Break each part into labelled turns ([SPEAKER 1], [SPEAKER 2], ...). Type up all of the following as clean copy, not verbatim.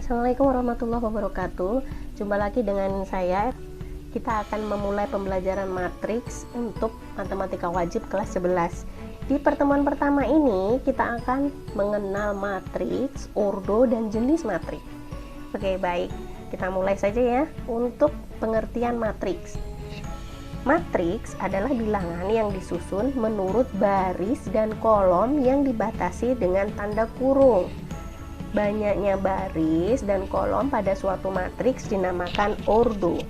[SPEAKER 1] Assalamualaikum warahmatullahi wabarakatuh. Jumpa lagi dengan saya. Kita akan memulai pembelajaran matriks untuk matematika wajib kelas 11. Di pertemuan pertama ini kita akan mengenal matriks, ordo, dan jenis matriks. Oke, baik. Kita mulai saja ya. Untuk pengertian matriks. Matriks adalah bilangan yang disusun menurut baris dan kolom yang dibatasi dengan tanda kurung. Banyaknya baris dan kolom pada suatu matriks dinamakan ordo.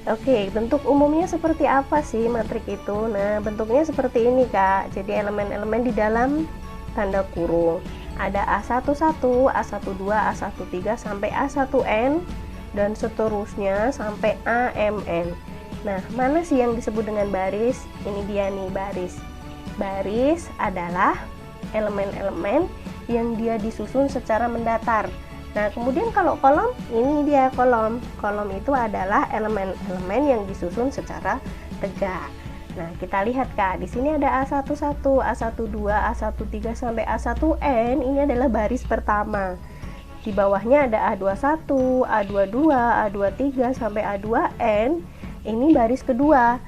[SPEAKER 1] Oke, bentuk umumnya seperti apa sih matriks itu? Nah, bentuknya seperti ini, Kak. Jadi elemen-elemen di dalam tanda kurung. Ada A11, A12, A13 sampai A1N dan seterusnya sampai AMN. Nah, mana sih yang disebut dengan baris? Ini dia nih baris. Baris adalah elemen-elemen yang dia disusun secara mendatar. Nah, kemudian kalau kolom, ini dia kolom. Kolom itu adalah elemen-elemen yang disusun secara tegak. Nah, kita lihat, Kak, di sini ada A11, A12, A13 sampai A1N. Ini adalah baris pertama. Di bawahnya ada A21, A22, A23 sampai A2N. Ini baris kedua.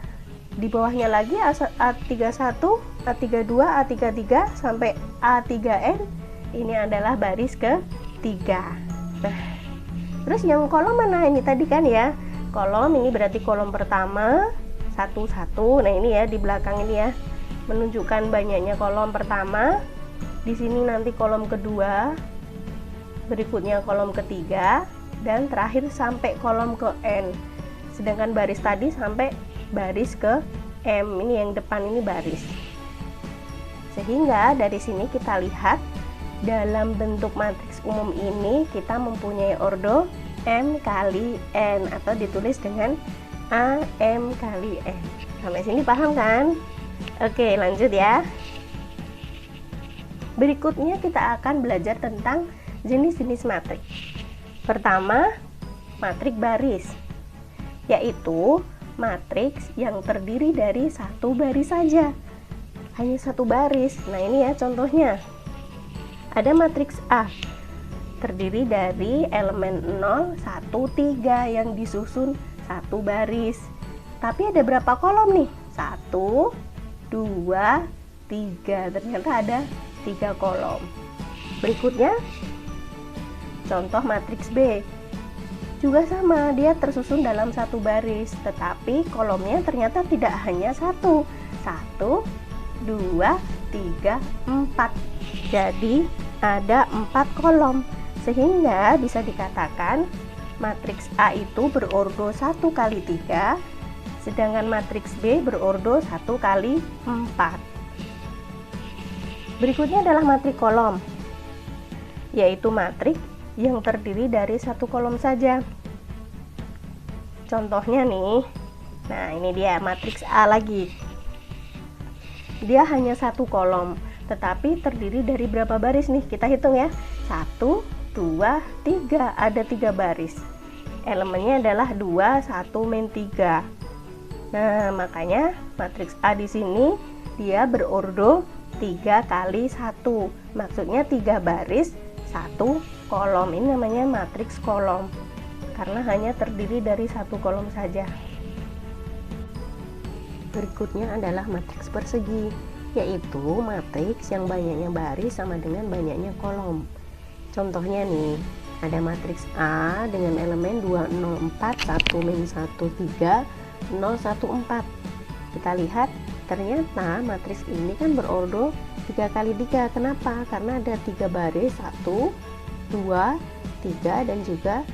[SPEAKER 1] Di bawahnya lagi A31, A32, A33 sampai A3N. Ini adalah baris ketiga. Nah, terus yang kolom mana? Ini tadi kan ya. Kolom ini berarti kolom pertama 1-1. Nah, ini ya di belakang ini ya. Menunjukkan banyaknya kolom pertama. Di sini nanti kolom kedua. Berikutnya kolom ketiga dan terakhir sampai kolom ke N. Sedangkan baris tadi sampai baris ke M. Ini yang depan ini baris. Sehingga dari sini kita lihat dalam bentuk matriks umum ini kita mempunyai ordo M kali N atau ditulis dengan AM kali N. Sampai sini paham kan? Oke, lanjut ya. Berikutnya kita akan belajar tentang jenis-jenis matriks. Pertama, matriks baris, yaitu matriks yang terdiri dari satu baris saja. Hanya satu baris. Nah, ini ya contohnya. Ada matriks A, terdiri dari elemen 0, 1, 3 yang disusun satu baris. Tapi ada berapa kolom nih? 1, 2, 3. Ternyata ada 3 kolom. Berikutnya, contoh matriks B. Juga sama, dia tersusun dalam satu baris, tetapi kolomnya ternyata tidak hanya satu. 1, 2, 3, 4. Jadi ada 4 kolom, sehingga bisa dikatakan matriks A itu berordo 1 kali 3, sedangkan matriks B berordo 1 kali 4. Berikutnya adalah matriks kolom, yaitu matriks yang terdiri dari satu kolom saja. Contohnya nih, nah ini dia matriks A lagi. Dia hanya satu kolom, tetapi terdiri dari berapa baris nih? Kita hitung ya. 1, 2, 3. Ada 3 baris. Elemennya adalah 2, 1, min 3. Nah, makanya matriks A di sini dia berordo 3 kali 1. Maksudnya 3 baris, 1 kolom. Ini namanya matriks kolom. Karena hanya terdiri dari satu kolom saja. Berikutnya adalah matriks persegi, yaitu matriks yang banyaknya baris sama dengan banyaknya kolom. Contohnya nih, ada matriks A dengan elemen 2, 0, 4, 1, min 1, 3, 0, 1, 4. Kita lihat, ternyata matriks ini kan berordo 3 kali 3. Kenapa? Karena ada 3 baris, 1, 2, 3, dan juga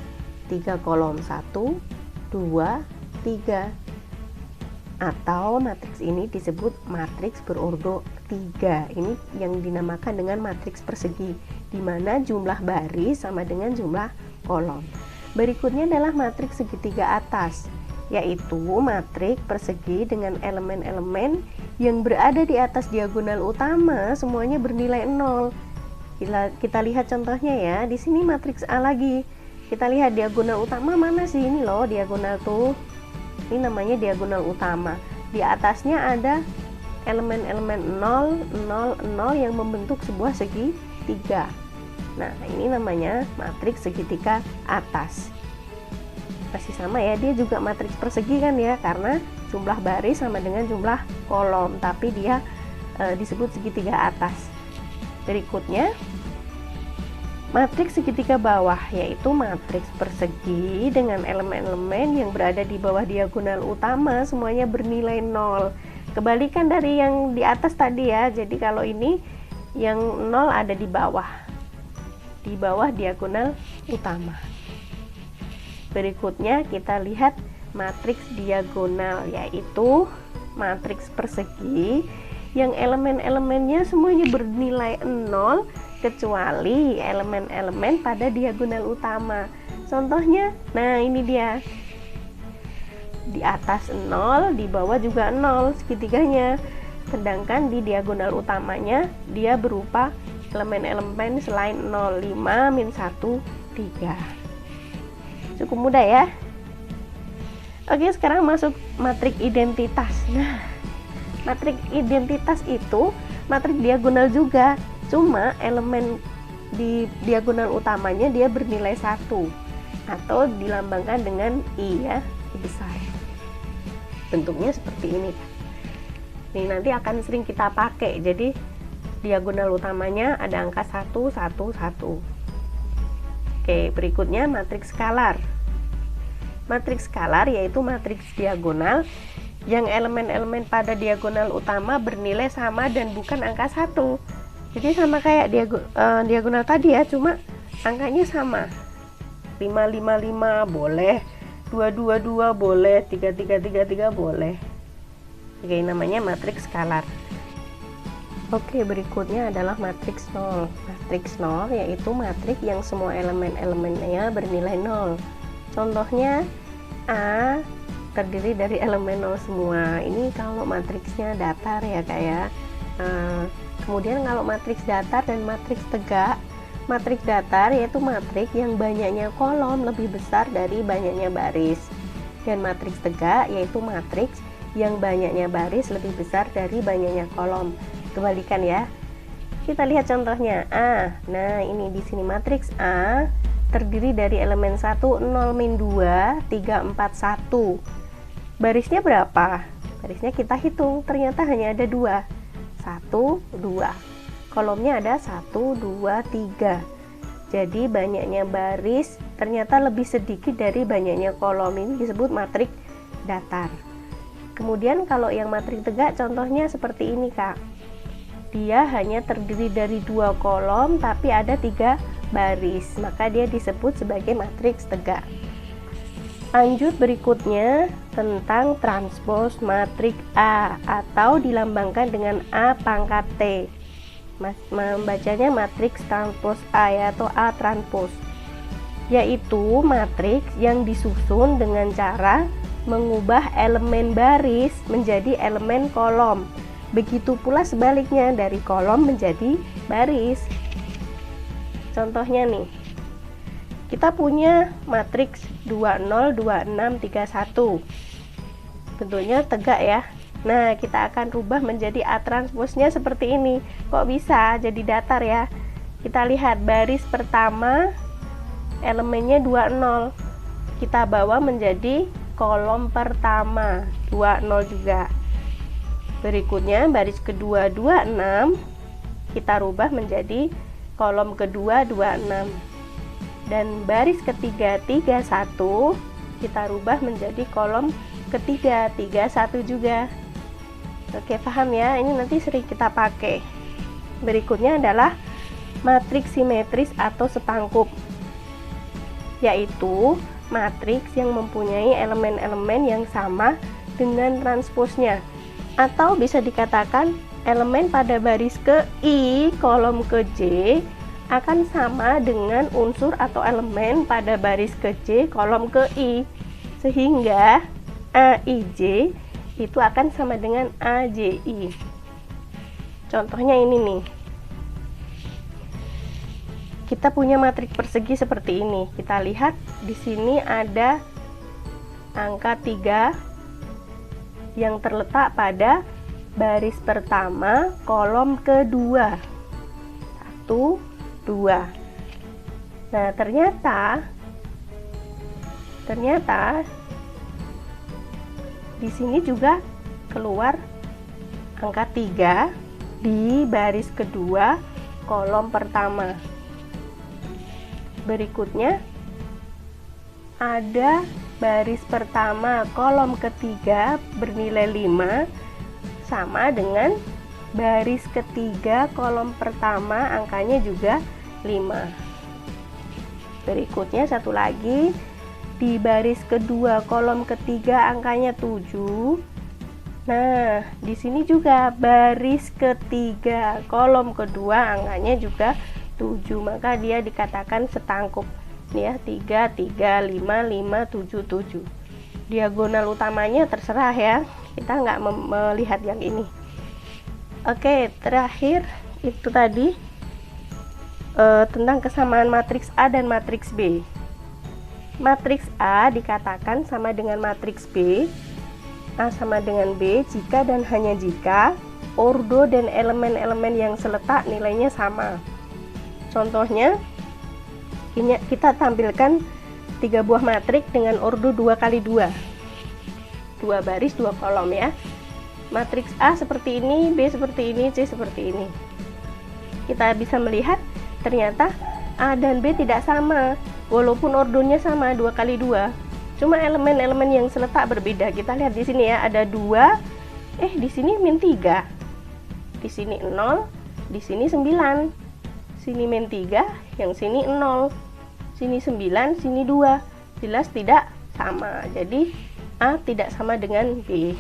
[SPEAKER 1] 3 kolom, 1, 2, 3. Atau matriks ini disebut matriks berordo 3. Ini yang dinamakan dengan matriks persegi, di mana jumlah baris sama dengan jumlah kolom. Berikutnya adalah matriks segitiga atas, yaitu matriks persegi dengan elemen-elemen yang berada di atas diagonal utama semuanya bernilai 0. Kita lihat contohnya ya. Di sini matriks A lagi. Kita lihat diagonal utama mana sih? Ini loh diagonal tuh. Ini namanya diagonal utama. Di atasnya ada elemen-elemen 0, 0, 0 yang membentuk sebuah segitiga. Nah, ini namanya matriks segitiga atas. Masih sama ya, dia juga matriks persegi kan ya, karena jumlah baris sama dengan jumlah kolom, tapi dia disebut segitiga atas. Berikutnya, matriks segitiga bawah, yaitu matriks persegi dengan elemen-elemen yang berada di bawah diagonal utama semuanya bernilai 0. Kebalikan dari yang di atas tadi ya. Jadi kalau ini yang 0 ada di bawah diagonal utama. Berikutnya kita lihat matriks diagonal, yaitu matriks persegi yang elemen-elemennya semuanya bernilai 0 kecuali elemen-elemen pada diagonal utama. Contohnya, nah ini dia, di atas 0, di bawah juga 0 segitiganya, sedangkan di diagonal utamanya dia berupa elemen-elemen selain 0, 5, min 1, 3. Cukup mudah ya. Oke, sekarang masuk matriks identitas. Nah, matriks identitas itu matriks diagonal juga, cuma elemen di diagonal utamanya dia bernilai 1 atau dilambangkan dengan I ya, I besar. Bentuknya seperti ini. Ini nanti akan sering kita pakai. Jadi diagonal utamanya ada angka 1, 1, 1. Oke, berikutnya matriks skalar. Matriks skalar yaitu matriks diagonal yang elemen-elemen pada diagonal utama bernilai sama dan bukan angka 1. Jadi sama kayak diagonal tadi ya, cuma angkanya sama. 5, 5, 5 boleh, 2, 2, 2 boleh, 3, 3, 3, 3 boleh. Oke, namanya matriks skalar. Oke, berikutnya adalah matriks 0. Matriks 0 yaitu matriks yang semua elemen-elemennya bernilai 0. Contohnya A terdiri dari elemen 0 semua. Ini kalau matriksnya datar ya kayak. Kemudian kalau matriks datar dan matriks tegak. Matriks datar yaitu matriks yang banyaknya kolom lebih besar dari banyaknya baris. Dan matriks tegak yaitu matriks yang banyaknya baris lebih besar dari banyaknya kolom. Kebalikan ya. Kita lihat contohnya A. Nah, ini di sini matriks A terdiri dari elemen 1, 0, min 2, 3, 4, 1. Barisnya berapa? Barisnya kita hitung, ternyata hanya ada 2. 1, 2. Kolomnya ada 1, 2, 3. Jadi banyaknya baris ternyata lebih sedikit dari banyaknya kolom. Ini disebut matriks datar. Kemudian kalau yang matriks tegak contohnya seperti ini Kak. Dia hanya terdiri dari 2 kolom tapi ada 3 baris, maka dia disebut sebagai matriks tegak. Lanjut berikutnya tentang transpos matriks A atau dilambangkan dengan A pangkat T. Membacanya matriks transpos A ya, atau A transpos, yaitu matriks yang disusun dengan cara mengubah elemen baris menjadi elemen kolom. Begitu pula sebaliknya, dari kolom menjadi baris. Contohnya nih, kita punya matriks 20, 26, 31. Bentuknya tegak ya. Nah, kita akan rubah menjadi A transposnya seperti ini. Kok bisa jadi datar ya? Kita lihat baris pertama elemennya 20. Kita bawa menjadi kolom pertama 20 juga. Berikutnya baris kedua 26 kita rubah menjadi kolom kedua 26. Dan baris ketiga 31 kita rubah menjadi kolom ketiga 31 juga. Oke, paham ya? Ini nanti sering kita pakai. Berikutnya adalah matriks simetris atau setangkup, yaitu matriks yang mempunyai elemen-elemen yang sama dengan transposnya, atau bisa dikatakan elemen pada baris ke I, kolom ke J akan sama dengan unsur atau elemen pada baris ke J, kolom ke I, sehingga AIJ itu akan sama dengan AJI. Contohnya ini nih, kita punya matriks persegi seperti ini. Kita lihat di sini ada angka 3 yang terletak pada baris pertama kolom kedua. 1, 2. Nah, ternyata di sini juga keluar angka 3 di baris kedua kolom pertama. Berikutnya ada baris pertama kolom ketiga bernilai 5 sama dengan baris ketiga kolom pertama angkanya juga 5. Berikutnya satu lagi di baris kedua kolom ketiga angkanya 7. Nah, di sini juga baris ketiga kolom kedua angkanya juga 7, maka dia dikatakan setangkup. Nih ya, 3, 3, 5, 5, 7, 7. Diagonal utamanya terserah ya, kita nggak melihat yang ini. Oke, terakhir itu tadi tentang kesamaan matriks A dan matriks B. Matriks A dikatakan sama dengan matriks B, A sama dengan B jika dan hanya jika ordo dan elemen-elemen yang seletak nilainya sama. Contohnya, ini kita tampilkan 3 buah matriks dengan ordo 2 kali 2. 2 baris, 2 kolom ya. Matriks A seperti ini, B seperti ini, C seperti ini. Kita bisa melihat ternyata A dan B tidak sama, walaupun ordonya sama 2 kali 2. Cuma elemen-elemen yang seletak berbeda. Kita lihat di sini ya, ada 2, di sini min 3. Di sini 0, di sini 9. Sini min 3, yang sini 0. Sini 9, sini 2. Jelas tidak sama. Jadi A tidak sama dengan B.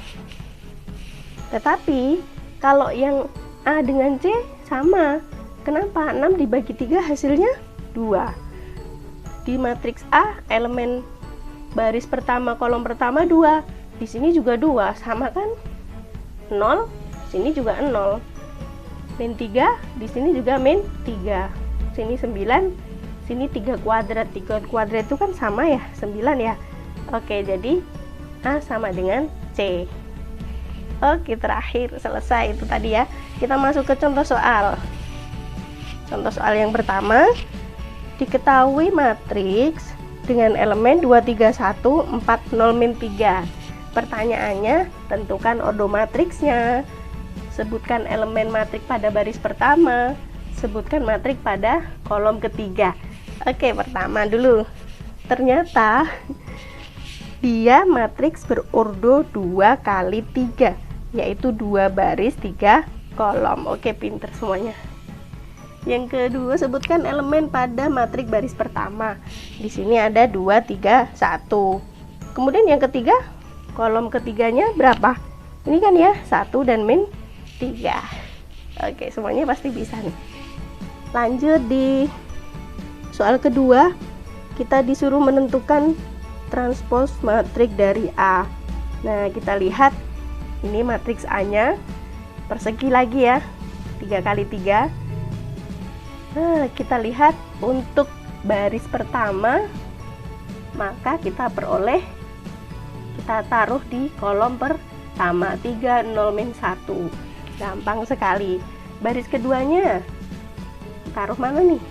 [SPEAKER 1] Tetapi kalau yang A dengan C sama. Kenapa? 6 dibagi 3 hasilnya 2. Di matriks A, elemen baris pertama kolom pertama 2. Di sini juga 2, sama kan? 0, sini juga 0. Min 3, di sini juga min 3. Sini 9, sini 3 kuadrat. 3 kuadrat itu kan sama ya, 9 ya. Oke, jadi A sama dengan C. Oke, terakhir selesai itu tadi ya. Kita masuk ke contoh soal. Contoh soal yang pertama, diketahui matriks dengan elemen 2, 3, 1, 4, 0, min 3. Pertanyaannya, tentukan ordo matriksnya. Sebutkan elemen matriks pada baris pertama. Sebutkan matriks pada kolom ketiga. Oke, pertama dulu. Ternyata dia matriks berordo 2 kali 3, yaitu 2 baris 3 kolom. Oke, pinter semuanya. Yang kedua, sebutkan elemen pada matriks baris pertama. Di sini ada 2, 3, 1. Kemudian yang ketiga, kolom ketiganya berapa? Ini kan ya, 1 dan min 3. Oke, semuanya pasti bisa nih. Lanjut di soal kedua, kita disuruh menentukan transpos matriks dari A. Nah, kita lihat ini matriks A-nya persegi lagi ya, 3 kali 3. Nah, kita lihat untuk baris pertama, maka kita taruh di kolom pertama 3, 0, min 1. Gampang sekali. Baris keduanya taruh mana nih?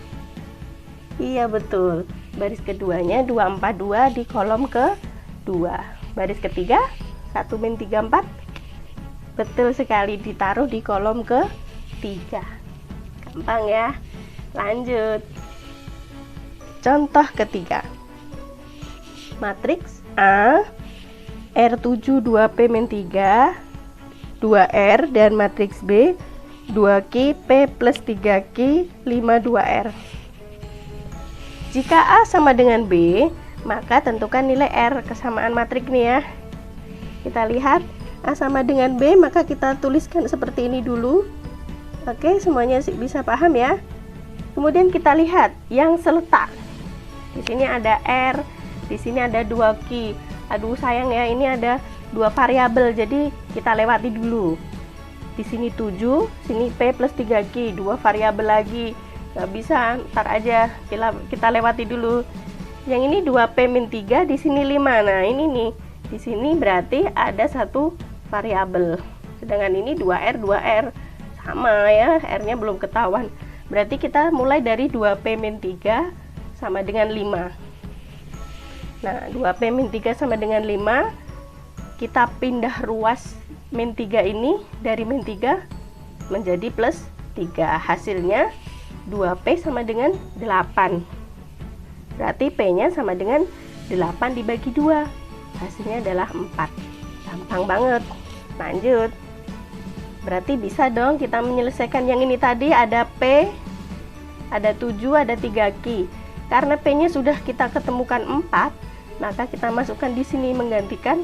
[SPEAKER 1] Iya betul, baris keduanya 2, 4, 2 di kolom ke-2. Baris ketiga 1, min 3, 4. Betul sekali, ditaruh di kolom ke-3. Gampang ya. Lanjut, contoh ketiga. Matriks A R7 2P min 3 2R dan matriks B 2Q P plus 3Q 5 2R. Jika A sama dengan B, maka tentukan nilai R, kesamaan matriks nih ya. Kita lihat A sama dengan B, maka kita tuliskan seperti ini dulu. Oke, semuanya bisa paham ya. Kemudian kita lihat yang seletak. Di sini ada R, di sini ada 2Q. Aduh sayang ya, ini ada 2 variabel, jadi kita lewati dulu. Di sini 7, sini P plus 3Q, 2 variabel lagi. Nggak bisa, ntar aja kita lewati dulu. Yang ini 2P min 3, di sini 5. Nah, ini nih. Di sini berarti ada 1 variabel. Sedangkan ini 2R, 2R. Sama ya, R-nya belum ketahuan. Berarti kita mulai dari 2P min 3 sama dengan 5. Nah, 2P min 3 sama dengan 5. Kita pindah ruas min 3 ini dari min 3 menjadi plus 3. Hasilnya 2P sama dengan 8. Berarti P-nya sama dengan 8 dibagi 2. Hasilnya adalah 4. Gampang banget. Lanjut. Berarti bisa dong kita menyelesaikan yang ini tadi. Ada P, ada 7, ada 3 Q. Karena P-nya sudah kita ketemukan 4, maka kita masukkan di sini menggantikan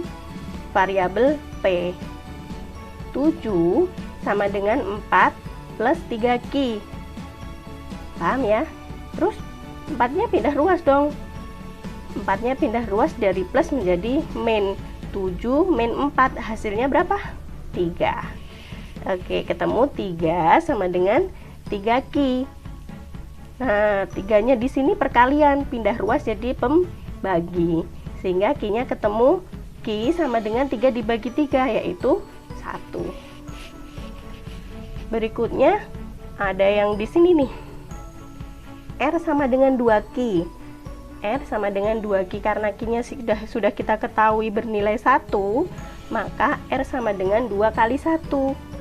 [SPEAKER 1] variabel P. 7 sama dengan 4 plus 3 Q. Paham ya? Terus 4-nya pindah ruas dong. 4-nya pindah ruas dari plus menjadi min. 7 min 4 hasilnya berapa? 3. Oke, ketemu 3 sama dengan 3 Q. Nah, 3-nya di sini perkalian, pindah ruas jadi pembagi. Sehingga Q-nya ketemu Q sama dengan 3 dibagi 3, yaitu 1. Berikutnya ada yang di sini nih. R sama dengan 2Q. R sama dengan 2Q karena Q-nya sudah kita ketahui bernilai 1, maka R sama dengan 2 kali 1.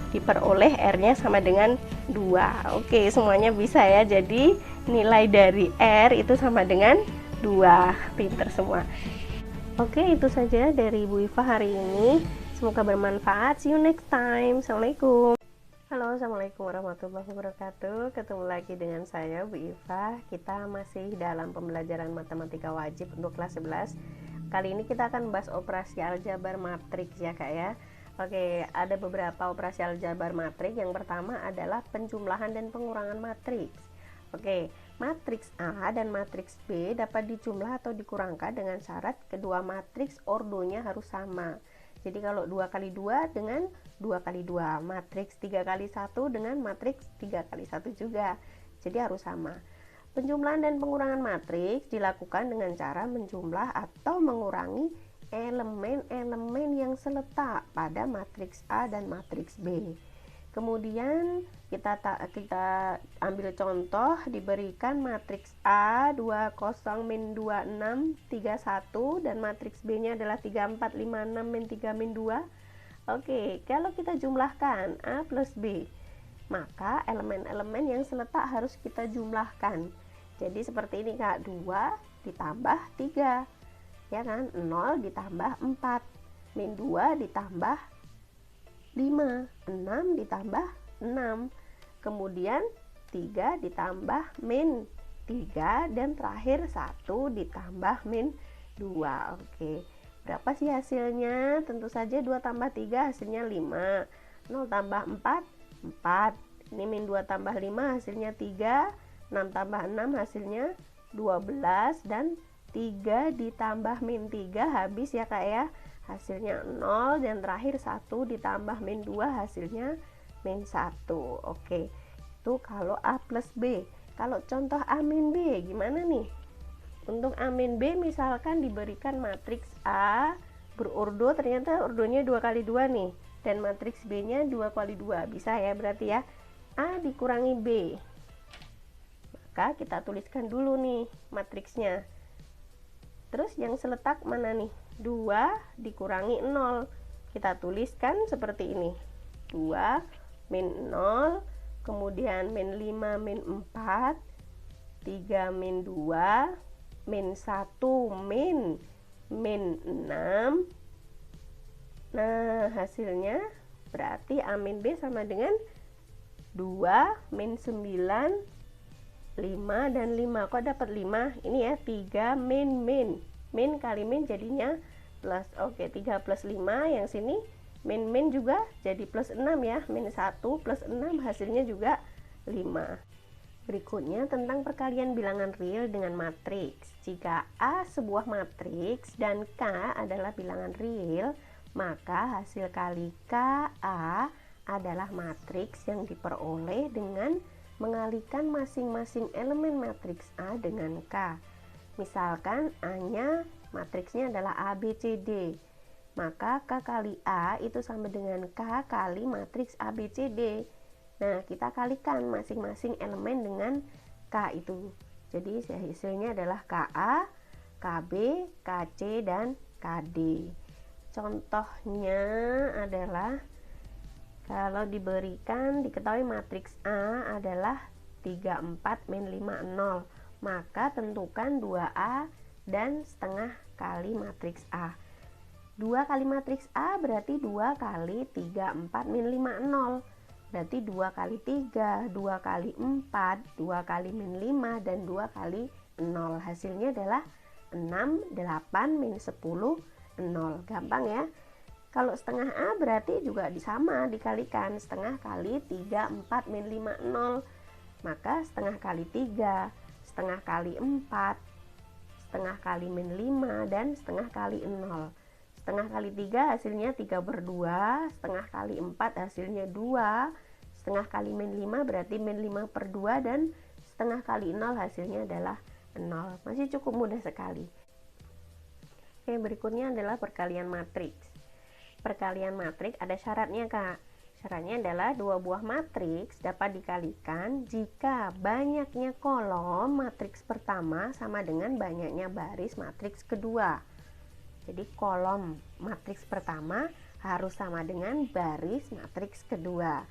[SPEAKER 1] Diperoleh R-nya sama dengan 2. Oke, semuanya bisa ya. Jadi nilai dari R itu sama dengan 2. Pinter semua. Oke, itu saja dari Ibu Iva hari ini. Semoga bermanfaat. See you next time. Assalamualaikum. Halo, assalamualaikum warahmatullahi wabarakatuh. Ketemu lagi dengan saya, Bu Iva. Kita masih dalam pembelajaran matematika wajib untuk kelas 11. Kali ini kita akan membahas operasi aljabar matriks ya Kak ya. Oke, ada beberapa operasi aljabar matriks. Yang pertama adalah penjumlahan dan pengurangan matriks. Oke, matriks A dan matriks B dapat dijumlah atau dikurangkan dengan syarat kedua matriks ordonya harus sama. Jadi kalau 2 kali 2 dengan 2 kali 2, matriks 3 kali 1 dengan matriks 3 kali 1 juga. Jadi harus sama. Penjumlahan dan pengurangan matriks dilakukan dengan cara menjumlah atau mengurangi elemen-elemen yang seletak pada matriks A dan matriks B. Kemudian kita ambil contoh, diberikan matriks A 20 min 26 31 dan matriks B nya adalah 34 56 min 3 min 2. Oke, kalau kita jumlahkan A plus B, maka elemen-elemen yang seletak harus kita jumlahkan. Jadi seperti ini Kak, 2 ditambah 3 ya kan, 0 ditambah 4 min 2 ditambah 5, 6 ditambah 6, kemudian 3 ditambah min 3, dan terakhir 1 ditambah min 2. Oke, berapa sih hasilnya? Tentu saja 2 tambah 3 hasilnya 5, 0 tambah 4, 4, ini min 2 tambah 5 hasilnya 3, 6 tambah 6 hasilnya 12, dan 3 ditambah min 3 habis ya Kak ya, hasilnya 0, dan terakhir 1 ditambah min 2 hasilnya min 1. Oke, itu kalau A plus B. Kalau contoh A min B gimana nih? Untuk A min B misalkan diberikan matriks A berordo, ternyata ordonya 2 kali 2 nih, dan matriks B nya 2 kali 2, bisa ya berarti ya, A dikurangi B. Maka kita tuliskan dulu nih matriksnya. Terus yang seletak mana nih? 2 dikurangi 0, kita tuliskan seperti ini, 2 min 0, kemudian min 5 min 4, 3 min 2, min 1 min 6. Nah, hasilnya berarti A min B sama dengan 2 min 9, 5 dan 5. Kok dapat 5? Ini ya, 3 min min kali min jadinya plus. Oke, 3 plus 5, yang sini min juga jadi plus 6 ya, min 1 plus 6 hasilnya juga 5. Berikutnya tentang perkalian bilangan real dengan matriks. Jika A sebuah matriks dan K adalah bilangan real, maka hasil kali KA adalah matriks yang diperoleh dengan mengalihkan masing-masing elemen matriks A dengan K. Misalkan A-nya matriksnya adalah A, B, C, D. Maka K kali A itu sama dengan K kali matriks A, B, C, D. Nah, kita kalikan masing-masing elemen dengan K itu. Jadi hasilnya adalah KA, KB, KC, dan KD. Contohnya adalah kalau diberikan diketahui matriks A adalah 34 min 5 0, maka tentukan 2A dan setengah kali matriks A. 2 kali matriks A berarti 2 kali 34 min 5 0, berarti 2 kali 3, 2 kali 4, 2 kali min 5, dan 2 kali 0. Hasilnya adalah 6, 8, min 10, 0. Gampang ya. Kalau setengah A berarti juga sama, dikalikan setengah kali 3, 4, min 5, 0. Maka setengah kali 3, setengah kali 4, setengah kali min 5, dan setengah kali 0. Setengah kali 3 hasilnya 3/2, setengah kali 4 hasilnya 2, setengah kali min 5 berarti min 5/2, dan setengah kali 0 hasilnya adalah 0. Masih cukup mudah sekali. Oke, berikutnya adalah perkalian matriks. Perkalian matriks ada syaratnya, Kak. Syaratnya adalah dua buah matriks dapat dikalikan jika banyaknya kolom matriks pertama sama dengan banyaknya baris matriks kedua. Jadi kolom matriks pertama harus sama dengan baris matriks kedua.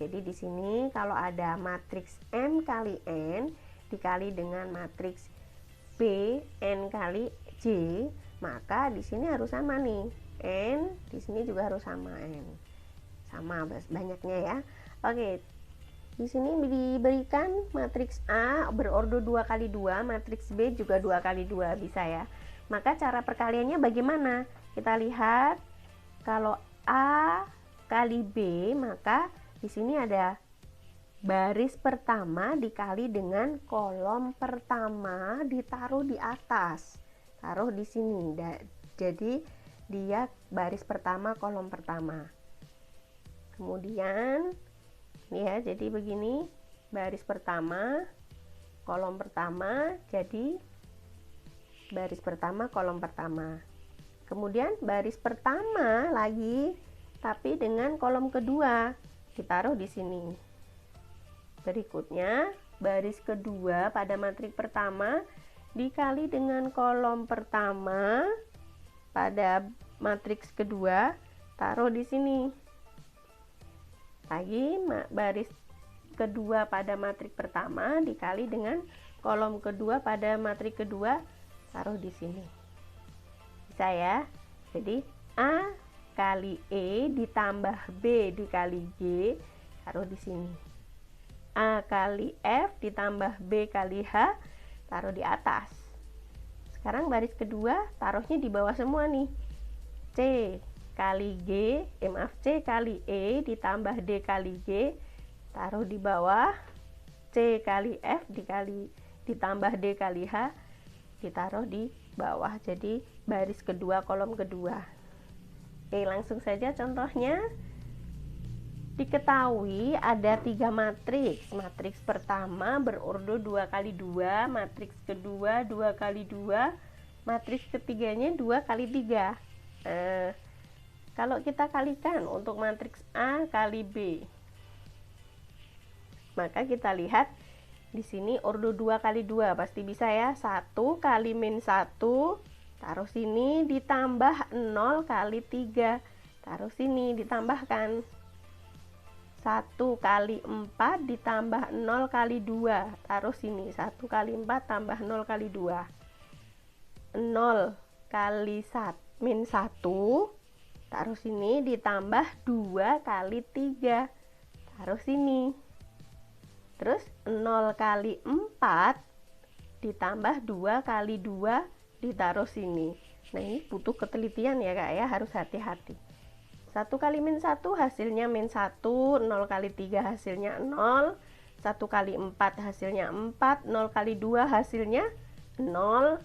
[SPEAKER 1] Jadi di sini kalau ada matriks M kali N dikali dengan matriks B N kali J, maka di sini harus sama nih. N di sini juga harus sama N. Sama banyaknya ya. Oke. Di sini diberikan matriks A berordo 2 kali 2, matriks B juga 2 kali 2, bisa ya. Maka cara perkaliannya bagaimana? Kita lihat kalau A kali B, maka di sini ada baris pertama dikali dengan kolom pertama ditaruh di atas. Taruh di sini. Jadi dia baris pertama kolom pertama. Kemudian ini ya, jadi begini, baris pertama kolom pertama, jadi baris pertama kolom pertama. Kemudian baris pertama lagi tapi dengan kolom kedua ditaruh di sini. Berikutnya baris kedua pada matriks pertama dikali dengan kolom pertama pada matriks kedua, taruh di sini. Lagi baris kedua pada matriks pertama dikali dengan kolom kedua pada matriks kedua, taruh di sini. Bisa ya? Jadi A kali E ditambah B dikali G, taruh di sini. A kali F ditambah B kali H, taruh di atas. Sekarang baris kedua taruhnya di bawah semua nih. C kali G, C kali E ditambah D kali G, taruh di bawah. C kali F ditambah D kali H, ditaruh di bawah. Jadi baris kedua kolom kedua. Oke, langsung saja contohnya. Diketahui ada 3 matriks. Matriks pertama berordo 2 kali 2, matriks kedua 2 kali 2, matriks ketiganya 2 kali 3. Kalau kita kalikan untuk matriks A kali B, maka kita lihat di sini ordo 2 kali 2 pasti bisa ya. 1 kali min 1 taruh sini, ditambah 0 kali 3 taruh sini, ditambahkan 1 kali 4 ditambah 0 kali 2 taruh sini. 1 kali 4 tambah 0 kali 2, 0 kali min 1 taruh sini, ditambah 2 kali 3 taruh sini. Terus 0 kali 4 ditambah 2 kali 2 ditaruh sini. Nah, ini butuh ketelitian ya Kak ya, harus hati-hati. 1 kali min 1 hasilnya min 1, 0 kali 3 hasilnya 0, 1 kali 4 hasilnya 4, 0 kali 2 hasilnya 0.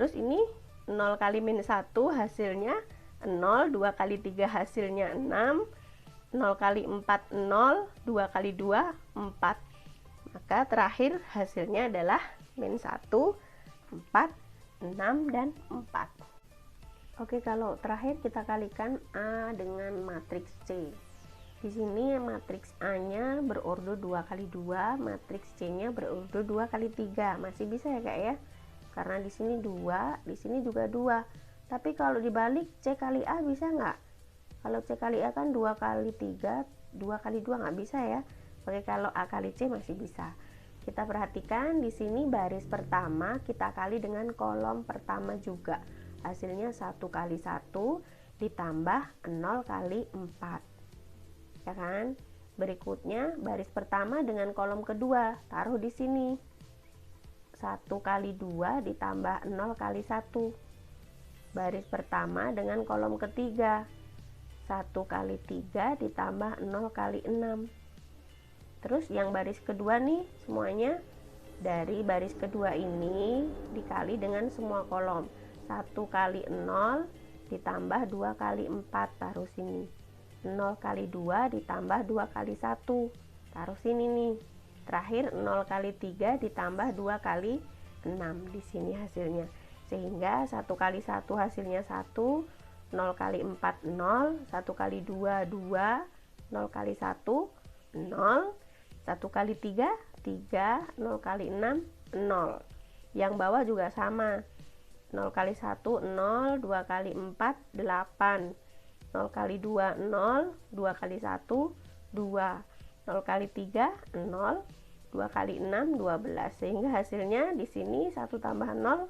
[SPEAKER 1] Terus ini 0 kali min 1 hasilnya 0, 2 kali 3 hasilnya 6, 0 kali 4 0, 2 kali 2 4. Maka terakhir hasilnya adalah min 1, 4, 6, dan 4. Oke, kalau terakhir kita kalikan A dengan matriks C. Di sini matriks A-nya berordo 2 kali 2, matriks C-nya berordo 2 kali 3. Masih bisa ya Kak ya? Karena di sini 2, di sini juga 2. Tapi kalau dibalik C kali A bisa nggak? Kalau C kali A kan 2 kali 3, 2 kali 2 nggak bisa ya. Oke, kalau A kali C masih bisa. Kita perhatikan di sini baris pertama kita kali dengan kolom pertama juga. Hasilnya 1 kali 1 ditambah 0 kali 4. Ya kan? Berikutnya baris pertama dengan kolom kedua, taruh di sini. 1 kali 2 ditambah 0 kali 1. Baris pertama dengan kolom ketiga, 1 kali 3 ditambah 0 kali 6. Terus yang baris kedua nih, semuanya dari baris kedua ini dikali dengan semua kolom. 1 kali 0 ditambah 2 kali 4, taruh sini. 0 kali 2 ditambah 2 kali 1, taruh sini nih. Terakhir 0 kali 3 ditambah 2 kali 6, di sini hasilnya. Sehingga 1 kali 1 hasilnya 1, 0 kali 4 0, 1 kali 2 2, 0 kali 1 0, 1 kali 3 3, 0 kali 6 0. Yang bawah juga sama. 0 kali 1 0, 2 kali 4 8, 0 kali 2 0, 2 kali 1 2, 0 kali 3 0, 2 kali 6 12. Sehingga hasilnya di sini 1 tambah 0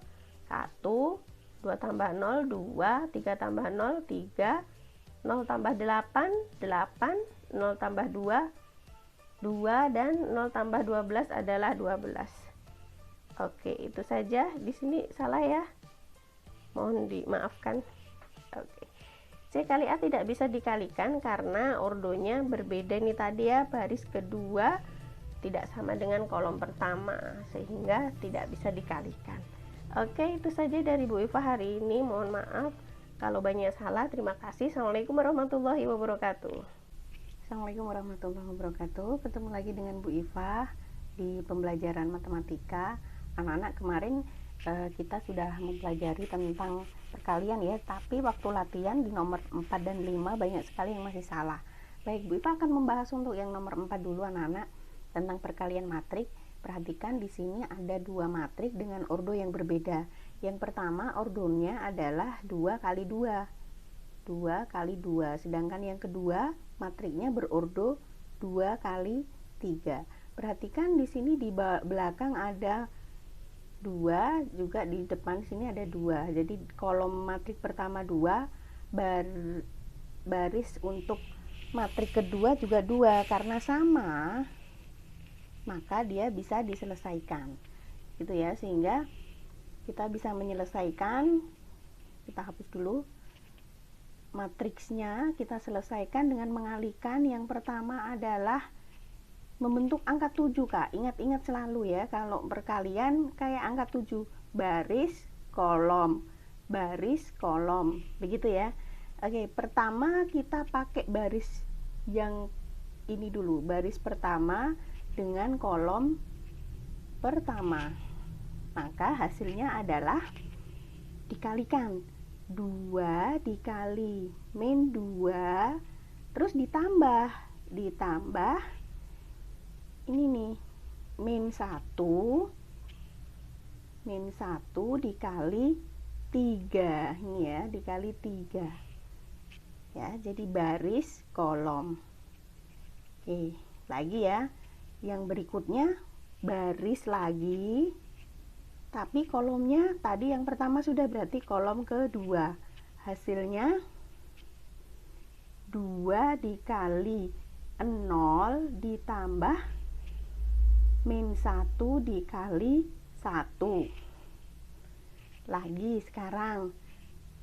[SPEAKER 1] 1, 2 tambah 0 2, 3 tambah 0 3, 0 tambah 8 8, 0 tambah 2 2, dan 0 tambah 12 adalah 12. Oke, itu saja. Di sini salah ya. Mohon dimaafkan. Oke. C kali A tidak bisa dikalikan karena ordonya berbeda nih tadi ya, baris kedua tidak sama dengan kolom pertama sehingga tidak bisa dikalikan. Oke, itu saja dari Bu Iva hari ini. Mohon maaf kalau banyak salah. Terima kasih. Assalamualaikum warahmatullahi wabarakatuh.
[SPEAKER 2] Assalamualaikum warahmatullahi wabarakatuh. Ketemu lagi dengan Bu Iva di pembelajaran matematika. Anak-anak, kemarin kita sudah mempelajari tentang perkalian ya, tapi waktu latihan di nomor 4 dan 5 banyak sekali yang masih salah. Baik, Bu Iva akan membahas untuk yang nomor 4 dulu anak-anak, tentang perkalian matrik. Perhatikan di sini ada dua matrik dengan ordo yang berbeda. Yang pertama ordonya adalah 2 kali 2. 2 kali 2, sedangkan yang kedua matriknya berordo 2 kali 3. Perhatikan di sini di belakang ada 2, juga di depan sini ada 2. Jadi kolom matrik pertama 2, baris untuk matrik kedua juga 2. Karena sama, maka dia bisa diselesaikan. Gitu ya, sehingga kita bisa menyelesaikan. Kita hapus dulu. Matriksnya kita selesaikan dengan mengalihkan. Yang pertama adalah membentuk angka 7 Kak. Ingat-ingat selalu ya, kalau perkalian kayak angka 7, baris kolom, baris kolom, begitu ya. Oke, pertama kita pakai baris yang ini dulu, baris pertama dengan kolom pertama. Maka hasilnya adalah dikalikan 2 dikali min 2, terus ditambah ini nih, min 1 dikali 3, ini ya, dikali 3 ya, jadi baris kolom. Oke, lagi ya, yang berikutnya baris lagi, tapi kolomnya tadi yang pertama sudah, berarti kolom kedua. Hasilnya 2 dikali 0 ditambah min 1 dikali 1. Lagi sekarang,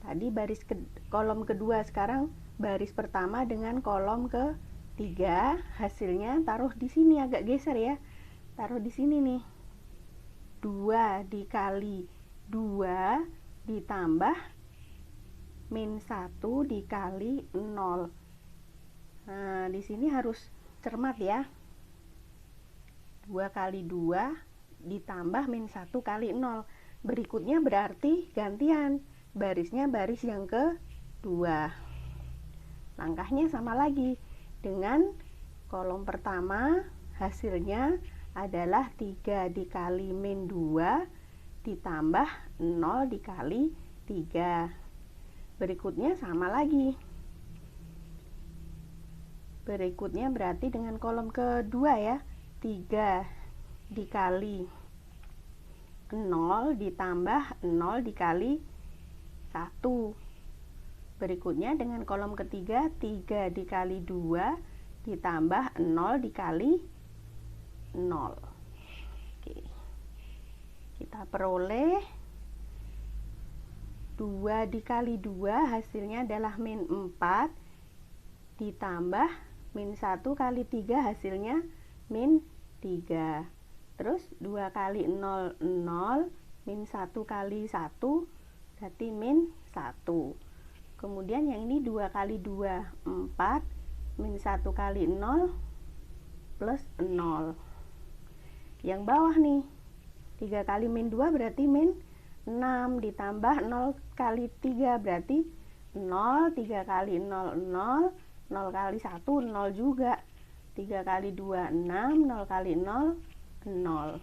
[SPEAKER 2] tadi baris kolom kedua, sekarang baris pertama dengan kolom ketiga. Hasilnya taruh di sini, agak geser ya, taruh di sini nih. 2 dikali 2 ditambah min 1 dikali 0. Nah, di sini harus cermat ya. 2 kali 2 ditambah min 1 kali 0. Berikutnya berarti gantian, barisnya baris yang kedua. Langkahnya sama lagi. dengan kolom pertama hasilnya adalah 3 dikali min 2 ditambah 0 dikali 3. Berikutnya sama lagi. Berikutnya berarti dengan kolom kedua ya, 3 dikali 0 ditambah 0 dikali 1. Berikutnya dengan kolom ketiga, 3 dikali 2 ditambah 0 dikali 0. Oke. Kita peroleh 2 dikali 2 hasilnya adalah min 4 ditambah min 1 kali 3 hasilnya min 3. Terus 2 kali 0, 0, min 1 kali 1 berarti min 1. Kemudian yang ini 2 kali 2, 4, min 1 kali 0, plus 0. Yang bawah nih, 3 kali min 2 berarti min 6, ditambah 0 kali 3 berarti 0, 3 kali 0, 0, 0 kali 1, 0 juga. 3 kali 2, 6, 0 kali 0, 0.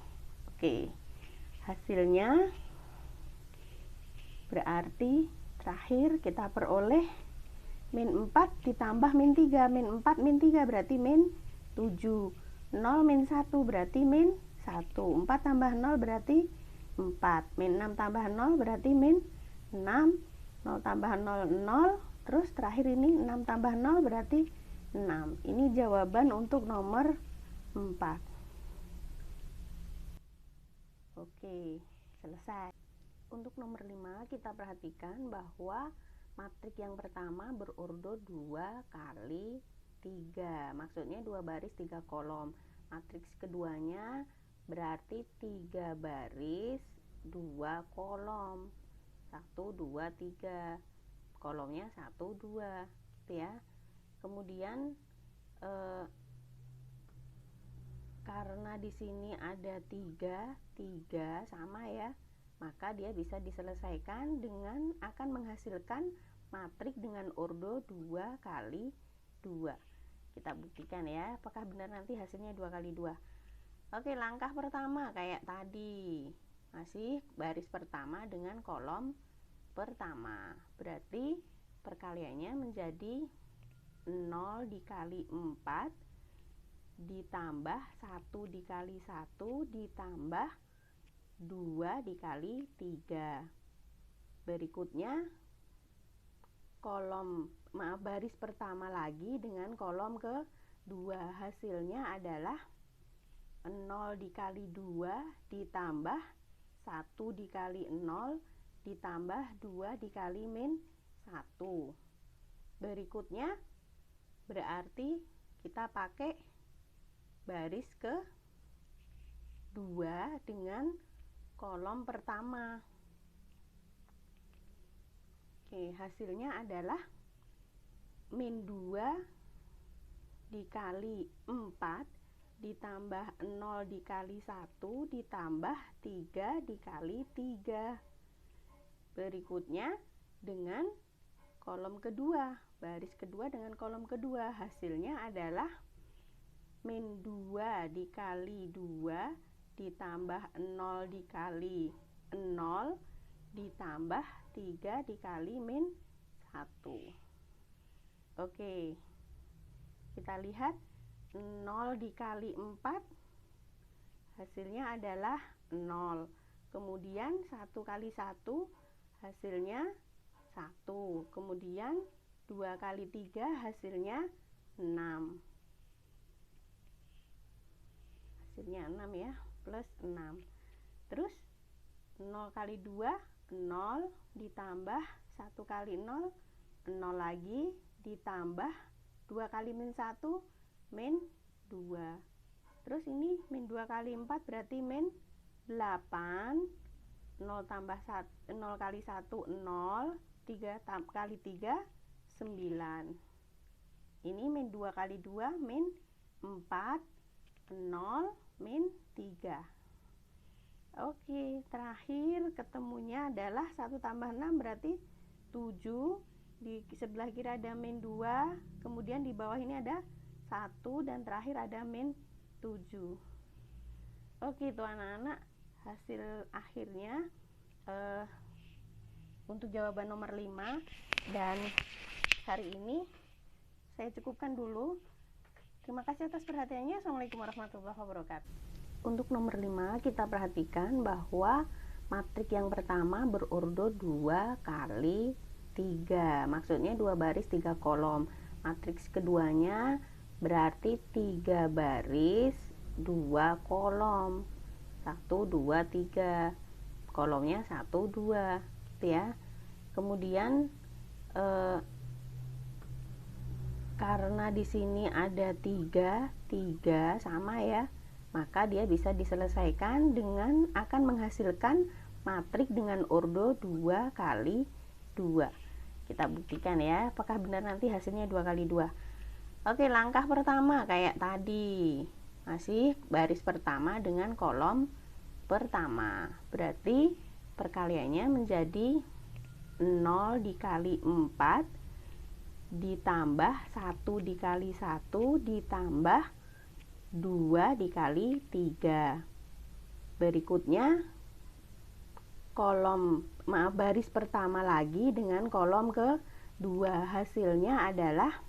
[SPEAKER 2] Oke, hasilnya berarti terakhir kita peroleh min 4 ditambah min 3. Min 4 min 3 berarti min 7. 0 min 1 berarti min 1. 4 tambah 0 berarti 4. Min 6 tambah 0 berarti min 6. 0 tambah 0, 0. Terus terakhir ini 6 tambah 0 berarti 6. Ini jawaban untuk nomor 4. Oke, selesai. Untuk nomor 5 kita perhatikan bahwa matrik yang pertama berordo 2 kali 3. Maksudnya 2 baris 3 kolom. Matriks keduanya berarti 3 baris 2 kolom. 1, 2, 3. Kolomnya 1, 2 gitu ya. Kemudian karena di sini ada 3 sama ya, maka dia bisa diselesaikan dengan akan menghasilkan matrik dengan ordo 2 kali 2. Kita buktikan ya, apakah benar nanti hasilnya 2 kali 2. Oke, langkah pertama kayak tadi, masih baris pertama dengan kolom pertama. Berarti perkaliannya menjadi 0 dikali 4 ditambah 1 dikali 1 ditambah 2 dikali 3. Berikutnya baris pertama lagi dengan kolom kedua. Hasilnya adalah 0 dikali 2 ditambah 1 dikali 0 ditambah 2 dikali min 1. Berikutnya berarti kita pakai baris kedua dengan kolom pertama. Oke, hasilnya adalah min 2 dikali 4 ditambah 0 dikali 1 ditambah 3 dikali 3. Berikutnya dengan kolom kedua, baris kedua dengan kolom kedua, hasilnya adalah min 2 dikali 2 ditambah 0 dikali 0 ditambah 3 dikali min 1. Oke, kita lihat 0 dikali 4 hasilnya adalah 0. Kemudian 1 kali 1 hasilnya 1. Kemudian 2 kali 3 hasilnya 6. Hasilnya 6 ya, plus 6. Terus 0 kali 2, 0 ditambah 1 kali 0, 0 lagi ditambah 2 kali min 1, min 2. Terus ini min 2 kali 4 berarti min 8. 0 tambah 0 kali 1, 0. 3 kali 3, 9. Ini min 2 kali 2, min 4. 0, min 3. Oke, terakhir ketemunya adalah 1 tambah 6 berarti 7. Di sebelah kiri ada min 2, kemudian di bawah ini ada 1 dan terakhir ada min 7. Oke, itu anak-anak hasil akhirnya untuk jawaban nomor 5. Dan hari ini saya cukupkan dulu. Terima kasih atas perhatiannya. Assalamualaikum warahmatullahi wabarakatuh. Untuk nomor 5 kita perhatikan bahwa matrik yang pertama berordo 2 kali 3. Maksudnya 2 baris 3 kolom. Matriks keduanya berarti 3 baris 2 kolom. 1, 2, 3. Kolomnya 1, 2 gitu ya. Kemudian karena di sini ada 3 sama ya, maka dia bisa diselesaikan dengan akan menghasilkan matrik dengan ordo 2 kali 2. Kita buktikan ya, apakah benar nanti hasilnya 2 kali 2. Oke, langkah pertama kayak tadi, masih baris pertama dengan kolom pertama, berarti perkaliannya menjadi 0 dikali 4 ditambah 1 dikali 1 ditambah 2 dikali 3. Berikutnya baris pertama lagi dengan kolom kedua. Hasilnya adalah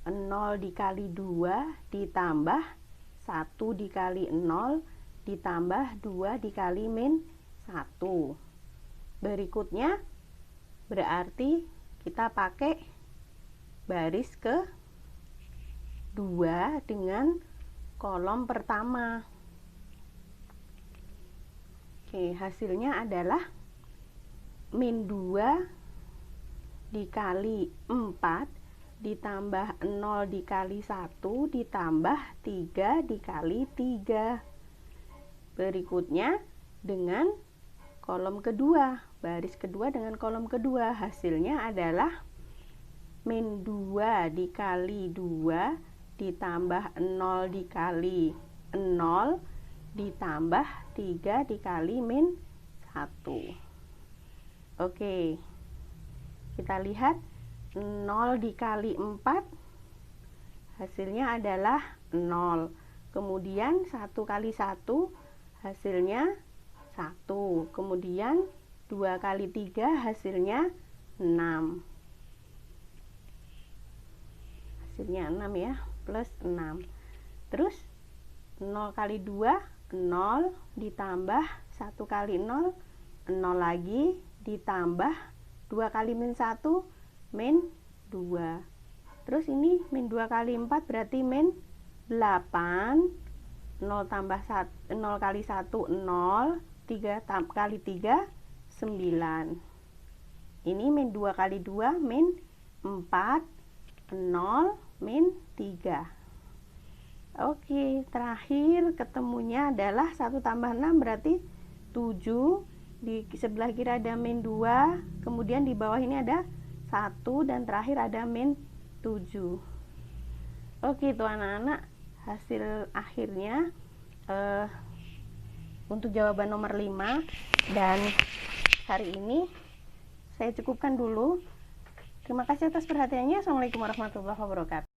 [SPEAKER 2] 0 dikali 2 ditambah 1 dikali 0 ditambah 2 dikali min 1. Berikutnya berarti kita pakai baris ke 2 dengan kolom pertama. Oke, hasilnya adalah min 2 dikali 4 ditambah 0 dikali 1 ditambah 3 dikali 3. Berikutnya dengan kolom kedua, baris kedua dengan kolom kedua, hasilnya adalah min 2 dikali 2 ditambah 0 dikali 0 ditambah 3 dikali min 1. Oke, kita lihat 0 dikali 4 hasilnya adalah 0. Kemudian 1 kali 1 hasilnya 1. Kemudian 2 kali 3 hasilnya 6. Hasilnya 6 ya, plus 6. Terus 0 kali 2 0 ditambah 1 kali 0 0 lagi ditambah 2 kali min 1 min 2. Terus ini min 2 kali 4 berarti min 8. 0 tambah 1, 0 kali 1 0, 3 kali 3 9. Ini min 2 kali 2 min 4, 0 min 3. Oke, terakhir ketemunya adalah 1 tambah 6 berarti 7. Di sebelah kiri ada min 2, kemudian di bawah ini ada 1 dan terakhir ada min 7. Oke, itu anak-anak hasil akhirnya untuk jawaban nomor 5. Dan hari ini saya cukupkan dulu. Terima kasih atas perhatiannya. Assalamualaikum warahmatullahi wabarakatuh.